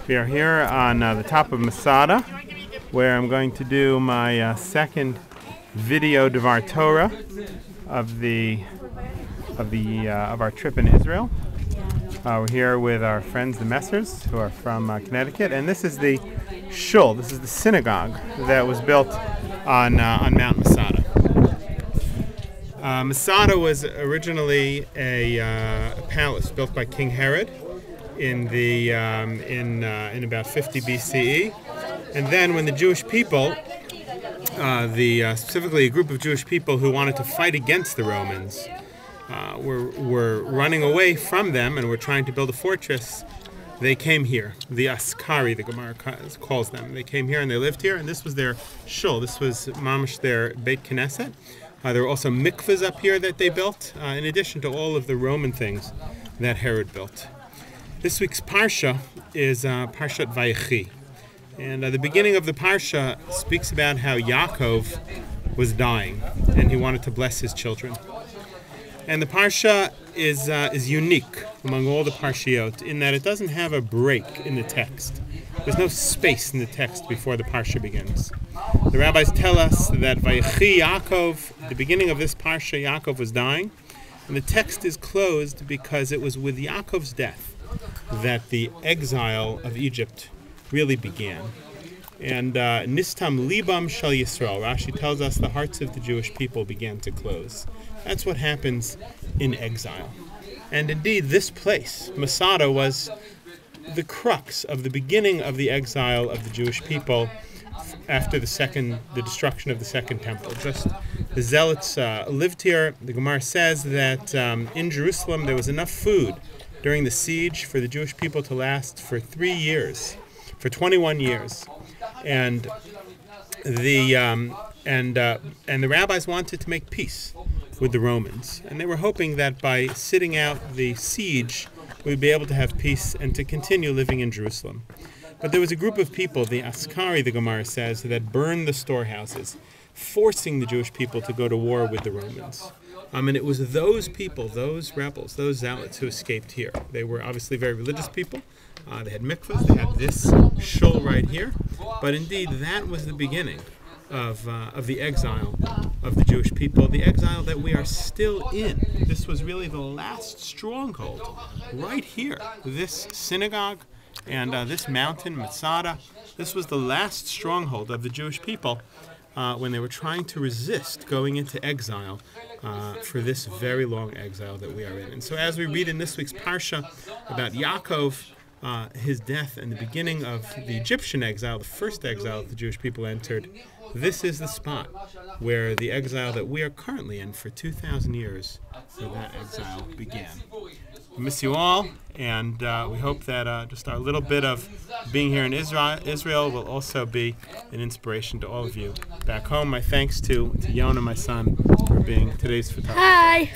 We are here on the top of Masada, where I'm going to do my second video Devray Torah of our trip in Israel. We're here with our friends, the Messers, who are from Connecticut, and this is the shul. This is the synagogue that was built on Mount Masada. Masada was originally a palace built by King Herod in about 50 BCE, and then when the Jewish people, specifically a group of Jewish people who wanted to fight against the Romans, were running away from them and were trying to build a fortress, they came here. The Askari, the Gemara calls them. They came here and they lived here, and this was their shul. This was mamash their Beit Knesset. There were also mikvahs up here that they built, in addition to all of the Roman things that Herod built. This week's parsha is Parshat Vayechi, and the beginning of the parsha speaks about how Yaakov was dying and he wanted to bless his children. And the parsha is unique among all the parshiot in that it doesn't have a break in the text. There's no space in the text before the parsha begins. The rabbis tell us that Vayechi Yaakov, at the beginning of this parsha, Yaakov was dying, and the text is closed because it was with Yaakov's death that the exile of Egypt really began. And Nistam Libam Shal Yisrael, Rashi tells us the hearts of the Jewish people began to close. That's what happens in exile. And indeed, this place, Masada, was the crux of the beginning of the exile of the Jewish people after the destruction of the Second Temple. Just the Zealots lived here. The Gemara says that in Jerusalem there was enough food during the siege for the Jewish people to last for 3 years, for 21 years. And the rabbis wanted to make peace with the Romans, and they were hoping that by sitting out the siege, we'd be able to have peace and to continue living in Jerusalem. But there was a group of people, the Askari, the Gemara says, that burned the storehouses, forcing the Jewish people to go to war with the Romans. And it was those people, those rebels, those zealots who escaped here. They were obviously very religious people. They had mikvahs, they had this shul right here. But indeed, that was the beginning of the exile of the Jewish people, the exile that we are still in. This was really the last stronghold right here. This synagogue and this mountain, Masada, this was the last stronghold of the Jewish people when they were trying to resist going into exile for this very long exile that we are in. And so as we read in this week's Parsha about Yaakov, his death and the beginning of the Egyptian exile, the first exile that the Jewish people entered, this is the spot where the exile that we are currently in for 2,000 years, where that exile began. We miss you all, and we hope that just our little bit of being here in Israel will also be an inspiration to all of you back home. My thanks to Yona, my son, for being today's photographer. Hi!